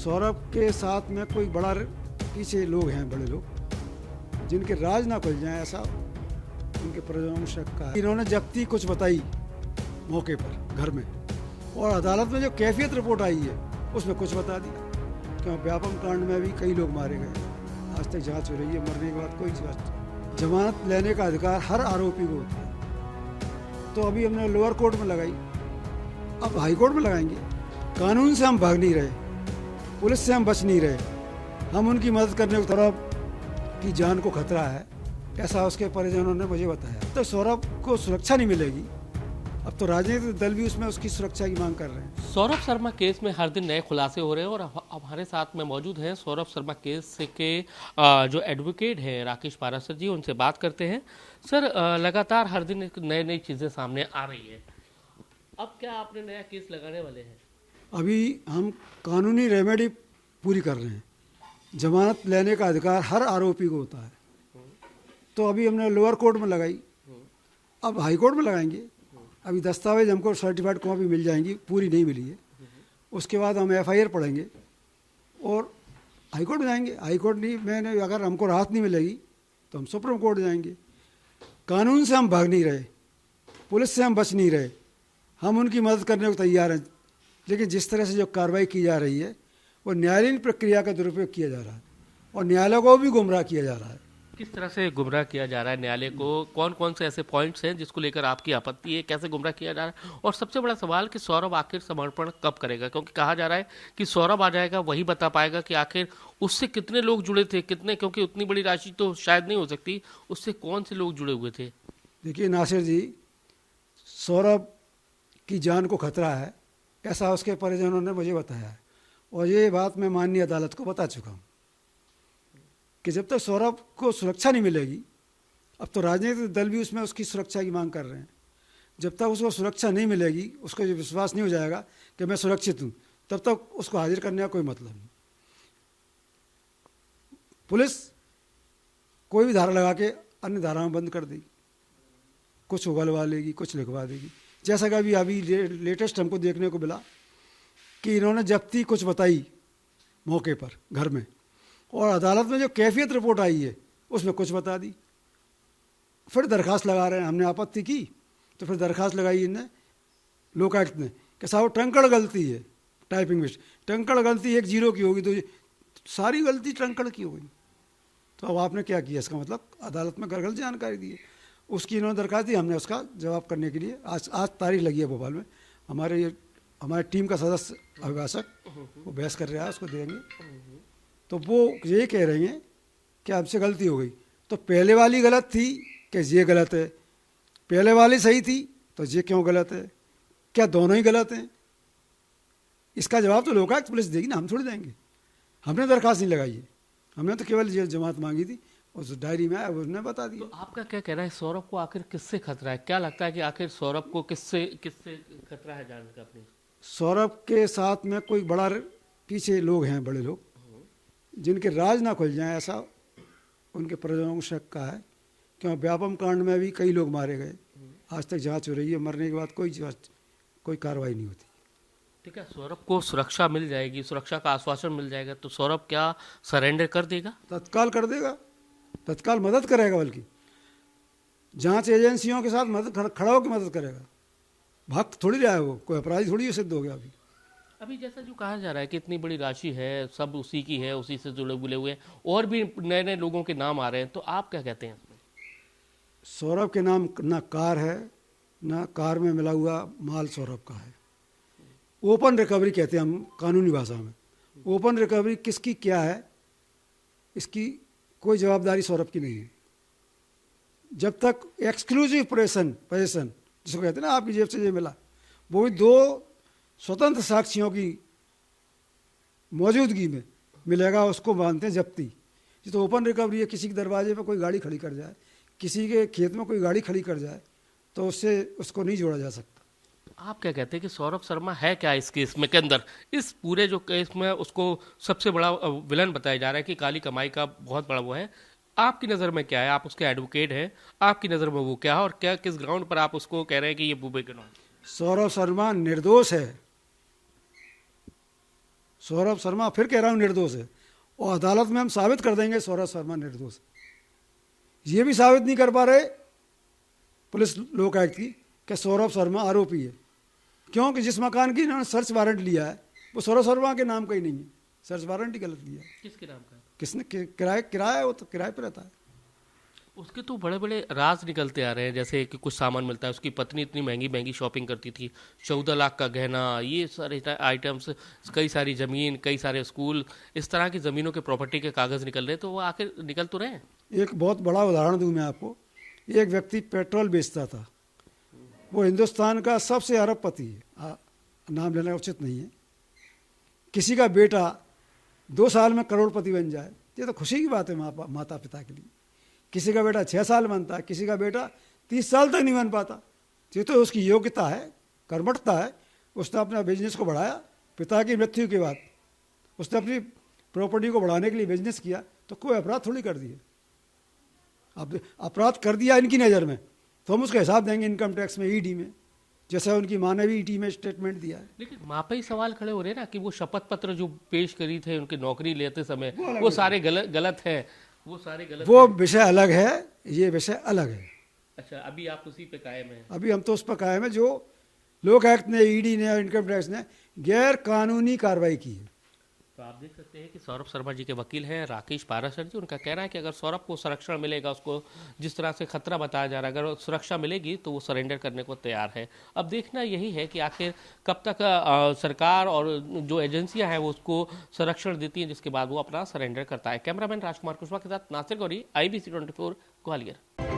सौरभ के साथ में कोई बड़ा पीछे लोग हैं, बड़े लोग जिनके राज ना खुल जाए, ऐसा उनके परिजनों में शक का है। इन्होंने जब्ती कुछ बताई मौके पर घर में, और अदालत में जो कैफियत रिपोर्ट आई है उसमें कुछ बता दी। क्यों व्यापम कांड में भी कई लोग मारे गए, आज तक जांच हो रही है, मरने के बाद कोई जांच। जमानत लेने का अधिकार हर आरोपी को होता है। तो अभी हमने लोअर कोर्ट में लगाई, अब हाई कोर्ट में लगाएंगे। कानून से हम भाग नहीं रहे, पुलिस से हम बच नहीं रहे, हम उनकी मदद करने को सौरभ की जान को खतरा है, ऐसा उसके परिजनों ने मुझे बताया। तो सौरभ को सुरक्षा नहीं मिलेगी, अब तो राजनीतिक दल भी उसमें उसकी सुरक्षा की मांग कर रहे हैं। सौरभ शर्मा केस में हर दिन नए खुलासे हो रहे हैं और अब हमारे साथ में मौजूद हैं सौरभ शर्मा केस के जो एडवोकेट हैं राकेश पाराशर जी, उनसे बात करते हैं। सर, लगातार हर दिन नई नई चीज़ें सामने आ रही है, अब क्या आपने नया केस लगाने वाले हैं? अभी हम कानूनी रेमेडी पूरी कर रहे हैं। जमानत लेने का अधिकार हर आरोपी को होता है। तो अभी हमने लोअर कोर्ट में लगाई, अब हाई कोर्ट में लगाएंगे। अभी दस्तावेज हमको सर्टिफाइड कॉपी मिल जाएंगी, पूरी नहीं मिली है। उसके बाद हम एफआईआर पढ़ेंगे और हाई कोर्ट में जाएंगे। हाई कोर्ट नहीं, मैंने अगर हमको राहत नहीं मिलेगी तो हम सुप्रीम कोर्ट जाएंगे। कानून से हम भाग नहीं रहे, पुलिस से हम बच नहीं रहे, हम उनकी मदद करने को तैयार हैं। लेकिन जिस तरह से जो कार्रवाई की जा रही है वो न्यायालयीन प्रक्रिया का दुरुपयोग किया जा रहा है और न्यायालय को भी गुमराह किया जा रहा है। किस तरह से गुमराह किया जा रहा है न्यायालय को? कौन कौन से ऐसे पॉइंट्स हैं जिसको लेकर आपकी आपत्ति है? कैसे गुमराह किया जा रहा है? और सबसे बड़ा सवाल कि सौरभ आखिर समर्पण कब करेगा? क्योंकि कहा जा रहा है कि सौरभ आ जाएगा, वही बता पाएगा कि आखिर उससे कितने लोग जुड़े थे, कितने, क्योंकि उतनी बड़ी राशि तो शायद नहीं हो सकती, उससे कौन से लोग जुड़े हुए थे? देखिए नासिर जी, सौरभ की जान को खतरा है, ऐसा उसके परिजनों ने मुझे बताया है और ये बात मैं माननीय अदालत को बता चुका हूँ कि जब तक सौरभ को सुरक्षा नहीं मिलेगी, अब तो राजनीतिक दल भी उसमें उसकी सुरक्षा की मांग कर रहे हैं, जब तक उसको सुरक्षा नहीं मिलेगी, उसको जो विश्वास नहीं हो जाएगा कि मैं सुरक्षित हूँ, तब तक उसको हाजिर करने का कोई मतलब नहीं। पुलिस कोई भी धारा लगा के अन्य धाराओं बंद कर देगी, कुछ उगलवा लेगी, कुछ लिखवा देगी। जैसा कि अभी लेटेस्ट हमको देखने को मिला कि इन्होंने जब्ती कुछ बताई मौके पर घर में, और अदालत में जो कैफियत रिपोर्ट आई है उसमें कुछ बता दी। फिर दरखास्त लगा रहे हैं, हमने आपत्ति की तो फिर दरखास्त लगाई इनने लोकायुक्त ने कि साहब टंकड़ गलती है, टाइपिंग मिस्टेक, टंकड़ गलती 1 0 की होगी तो सारी गलती टंकड़ की होगी। तो अब आपने क्या किया, इसका मतलब अदालत में गलत जानकारी दी है। उसकी इन्होंने दरखास्त दी, हमने उसका जवाब करने के लिए आज तारीख लगी है भोपाल में। हमारे टीम का सदस्य अभिभाषक वो बहस कर रहा है, उसको देंगे। तो वो ये कह रहे हैं कि आपसे गलती हो गई, तो पहले वाली गलत थी कि ये गलत है, पहले वाली सही थी तो ये क्यों गलत है, क्या दोनों ही गलत हैं? इसका जवाब तो लोकायुक्त पुलिस देगी ना, हम थोड़ी देंगे। हमने दरखास्त नहीं लगाई है, हमने तो केवल ये जमानत मांगी थी, उस डायरी में उसने बता दिया। तो आपका क्या कहना है, सौरभ को आखिर किससे खतरा है? क्या लगता है कि आखिर सौरभ को किससे किससे खतरा है जान का अपनी? सौरभ के साथ में कोई बड़ा पीछे लोग हैं, बड़े लोग जिनके राज ना खुल जाए, ऐसा उनके परिजनों को शक का है। क्यों व्यापम कांड में भी कई लोग मारे गए, आज तक जांच हो रही है, मरने के बाद कोई कार्रवाई नहीं होती। ठीक है, सौरभ को सुरक्षा मिल जाएगी, सुरक्षा का आश्वासन मिल जाएगा, तो सौरभ क्या सरेंडर कर देगा? तत्काल कर देगा, तत्काल मदद करेगा, बल्कि जांच एजेंसियों के साथ मदद खड़ा होकर मदद करेगा। भक्त थोड़ी रहा है वो, कोई अपराधी थोड़ी सिद्ध हो गया। अभी जैसा जो कहा जा रहा है कि इतनी बड़ी राशि है, सब उसी की है, उसी से जुड़े हुए हैं, और भी नए नए लोगों के नाम आ रहे हैं, तो आप क्या कहते हैं? सौरभ के नाम ना कार है, ना कार में मिला हुआ माल सौरभ का है। ओपन रिकवरी कहते हैं हम कानूनी भाषा में। ओपन रिकवरी किसकी क्या है, इसकी कोई जवाबदारी सौरभ की नहीं है। जब तक एक्सक्लूसिव पोजेशन जिसको कहते हैं ना, आपकी जेब से ये मिला, वो भी 2 स्वतंत्र साक्षियों की मौजूदगी में मिलेगा, उसको मानते हैं जब्ती। ये तो ओपन रिकवरी है, किसी के दरवाजे पे कोई गाड़ी खड़ी कर जाए, किसी के खेत में कोई गाड़ी खड़ी कर जाए, तो उससे उसको नहीं जोड़ा जा सकता। आप क्या कहते हैं कि सौरभ शर्मा है क्या इस केस में के अंदर, इस पूरे जो केस में उसको सबसे बड़ा विलन बताया जा रहा है कि काली कमाई का बहुत बड़ा वो है? आपकी नज़र में क्या है? आप उसके एडवोकेट हैं, आपकी नज़र में वो क्या है, और क्या किस ग्राउंड पर आप उसको कह रहे हैं कि ये बूबे के नाम? सौरभ शर्मा निर्दोष है, सौरभ शर्मा फिर कह रहा हूँ निर्दोष है, और अदालत में हम साबित कर देंगे सौरभ शर्मा निर्दोष है। ये भी साबित नहीं कर पा रहे पुलिस लोकायुक्त की कि सौरभ शर्मा आरोपी है, क्योंकि जिस मकान की इन्होंने सर्च वारंट लिया है वो सौरभ शर्मा के नाम का ही नहीं है, सर्च वारंट ही गलत लिया है। किसके नाम का? किसने किराया है, वो तो किराए पर रहता है। उसके तो बड़े बड़े राज निकलते आ रहे हैं, जैसे कि कुछ सामान मिलता है, उसकी पत्नी इतनी महंगी महंगी शॉपिंग करती थी, 14 लाख का गहना, ये सारे आइटम्स, कई सारी ज़मीन, कई सारे स्कूल, इस तरह की ज़मीनों के प्रॉपर्टी के कागज़ निकल रहे, तो वो आखिर निकल तो रहे हैं। एक बहुत बड़ा उदाहरण दूं मैं आपको। एक व्यक्ति पेट्रोल बेचता था, वो हिंदुस्तान का सबसे अरबपति है, नाम लेना उचित नहीं है। किसी का बेटा 2 साल में करोड़पति बन जाए, ये तो खुशी की बात है माता पिता के लिए। किसी का बेटा 6 साल बनता है, किसी का बेटा 30 साल तक नहीं बन पाता। ये तो उसकी योग्यता है, कर्मठता है। उसने अपना बिजनेस को बढ़ाया, पिता की मृत्यु के बाद उसने अपनी प्रॉपर्टी को बढ़ाने के लिए बिजनेस किया, तो कोई अपराध थोड़ी कर दिया। अब अपराध कर दिया इनकी नज़र में, तो हम उसका हिसाब देंगे इनकम टैक्स में, ईडी में, जैसे उनकी माँ ने भी ईडी में स्टेटमेंट दिया है। लेकिन वहाँ पे ही सवाल खड़े हो रहे हैं ना कि वो शपथ पत्र जो पेश करी थे उनकी नौकरी लेते समय, वो सारे गलत है, वो सारे गलत, वो विषय अलग है, ये विषय अलग है। अच्छा, अभी आप उसी पे कायम हैं? अभी हम तो उस पर कायम है जो लोकायुक्त ने, ईडी ने और इनकम टैक्स ने गैर कानूनी कार्रवाई की है। तो आप देख सकते हैं कि सौरभ शर्मा जी के वकील हैं राकेश पाराशर जी, उनका कहना है कि अगर सौरभ को संरक्षण मिलेगा, उसको जिस तरह से खतरा बताया जा रहा है, अगर सुरक्षा मिलेगी तो वो सरेंडर करने को तैयार है। अब देखना यही है कि आखिर कब तक सरकार और जो एजेंसियां हैं वो उसको संरक्षण देती हैं, जिसके बाद वो अपना सरेंडर करता है। कैमरामैन राजकुमार कुशवाहा के साथ नासिर गौरी, IBC 24 ग्वालियर।